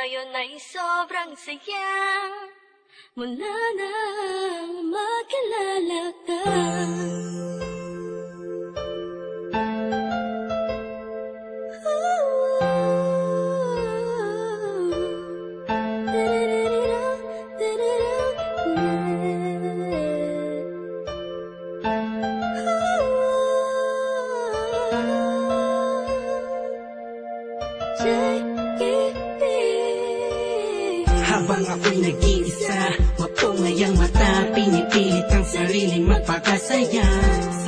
Ngayon ay sobrang saya, mula nang makilala ka. Habang ako'y nag-iisa, mapungay ang mata, pinipilit ang sariling magpakasaya.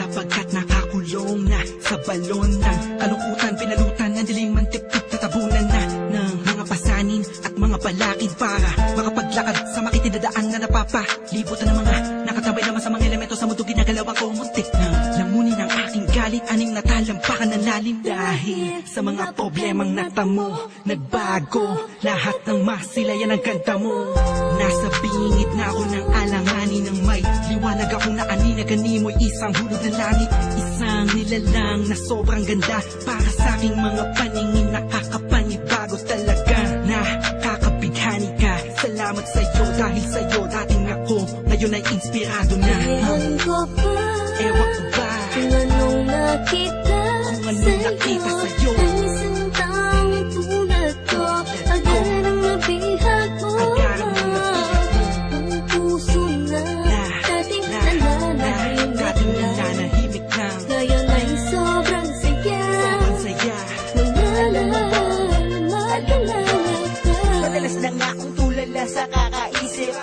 Sapagkat nakakulong na sa balon ng kalungkutan, pinalutan ng dilim ang tip-tip, tatabunan na ng mga pasanin at mga balakid para makapaglakad sa makitinadaan na napapalibutan ng mga nakatabay naman sa mga elemento sa mundo. Ginagalaw ako muntik na lamunin ang aking galit, aning natalampakan ng lalim dahil sa mga problemang natamo. Nagbago lahat ng masilayan ang ganda mo. Nasa bingit na ako ng alanganin ng may liwanag akong naaninagani mo'y isang hulog na langit. Isang nilalang na sobrang ganda para sa aking mga paningin. Nakakapanibago talaga, nakakabighani ka. Salamat sa'yo dahil sa'yo dating ako, ngayon ay inspirado na. Ewan ko ba, ewan ko ba kung anong nakita sa'yo, ang isang taong tulad ko. Agad ang nabihag mo, ang puso na dating nananahimik na. Ngayon ay sobrang saya, mula nang makilala ka. Madalas na nga akong tulala sa kakaisip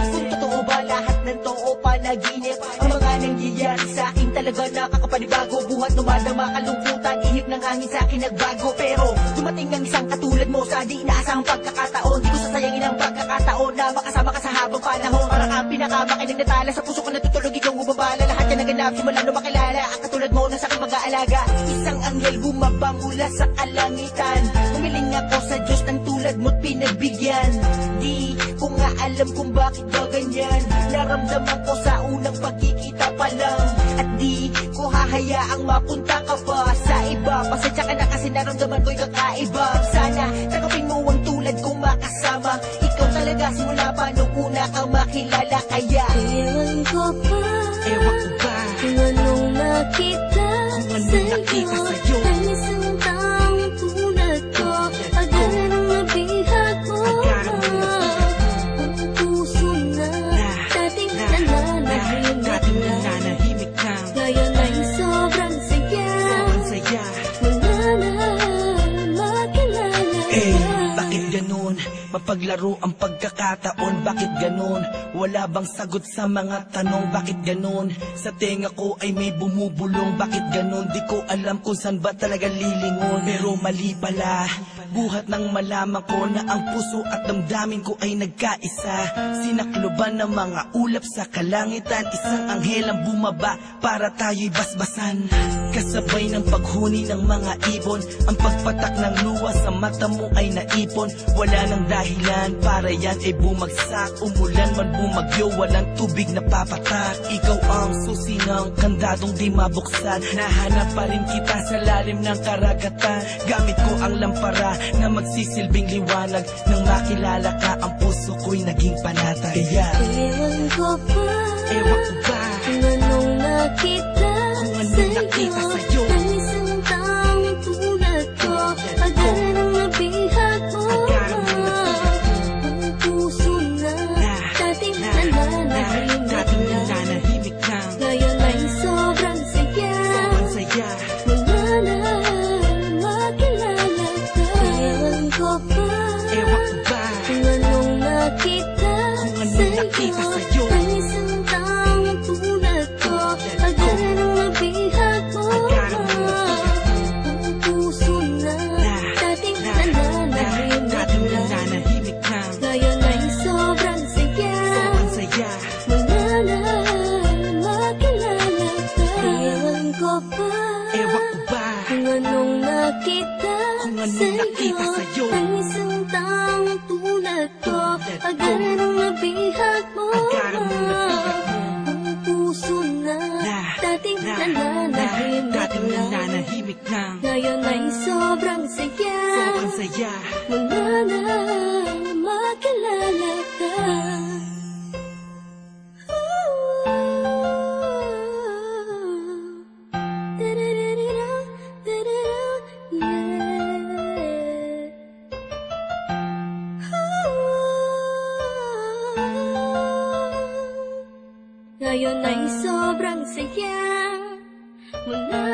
kung totoo ba lahat ng to o panaginip. Ang mga nangyayari sa akin talaga nakakapanibago. Buhat numadama kalungkutan, ihip ng hangin sa akin nagbago. Pero dumating ang isang katulad mo sa di inaasahang pagkakataon. Di ko sasayangin ang pagkakataon na makasama ka sa habang panahon. Parang ang pinakamakinig na tala sa puso ko natutulog, ikaw bumabala. Lahat yan naganap simula nung makilala ang katulad mo na sa aking mag-aalaga. Isang anghel bumaba mula sa kalangitan. Humiling ako sa Diyos ng tulad mo't pinagbigyan. Di ko nga alam kung bakit ba ganyan. Naramdaman ko sa unang pagkikita pa lang. At di ko hahayaang mapunta ka pa sa iba. Pasensya ka na kasi naramdaman ko'y kakaiba. Sana tanggapin mo ang tulad kong makasama. Ikaw talaga simula pa nung una kang makilala. Kaya Ewan ko ba, ewan ko ba kung anong nakita sa'yo, ang isang taong tulad ko. Agad ang nabihag mo, ang puso na dating nananahimik na. Ngayon ay sobrang saya, mula nang makilala ka. Bakit ganun? Mapaglaro ang pagkakataon. Bakit ganun? Wala bang sagot sa mga tanong? Bakit ganun? Sa tenga ko ay may bumubulong. Bakit ganun? Di ko alam kung saan ba talaga lilingon. Pero mali pala, buhat nang malaman ko na ang puso at damdamin ko ay nagkaisa. Sinakloban ng mga ulap sa kalangitan. Isang anghel ang bumaba para tayo'y basbasan. Kasabay ng paghuni ng mga ibon, ang pagpatak ng luha sa mata mo ay naipon. Wala nang dahilan para yan ay bumagsak. Umulan man bumagyo, walang tubig na papatak. Ikaw ang susi ng kandadong di mabuksan. Nahanap pa rin kita sa lalim ng karagatan. Gamit ko ang lampara na magsisilbing liwanag. Nang makilala ka, ang puso ko'y naging panatag. Kaya Ewan ko ba, ewan ko ba kung anong nakita sa'yo, ang isang taong tulad ko. Agad ang nabihag mo, ang puso na dating nananahimik na. Ngayon ay sobrang saya, mula nang makilala ka. Ewan ko ba, kung anong nakita sa'yo, ang isang taong tulad ko. Agad ang nabihag mo, ang puso na dating nananahimik na. Ngayon ay sobrang saya, mula nang makilala ka. Ewan ko ba, kung anong nakita sa'yo, ang isang taong tulad ko. Agad ang nabihag mo, ang puso na dating nananahimik na. Ngayon ay sobrang saya, mula nang Ngayon ay sobrang saya. Mula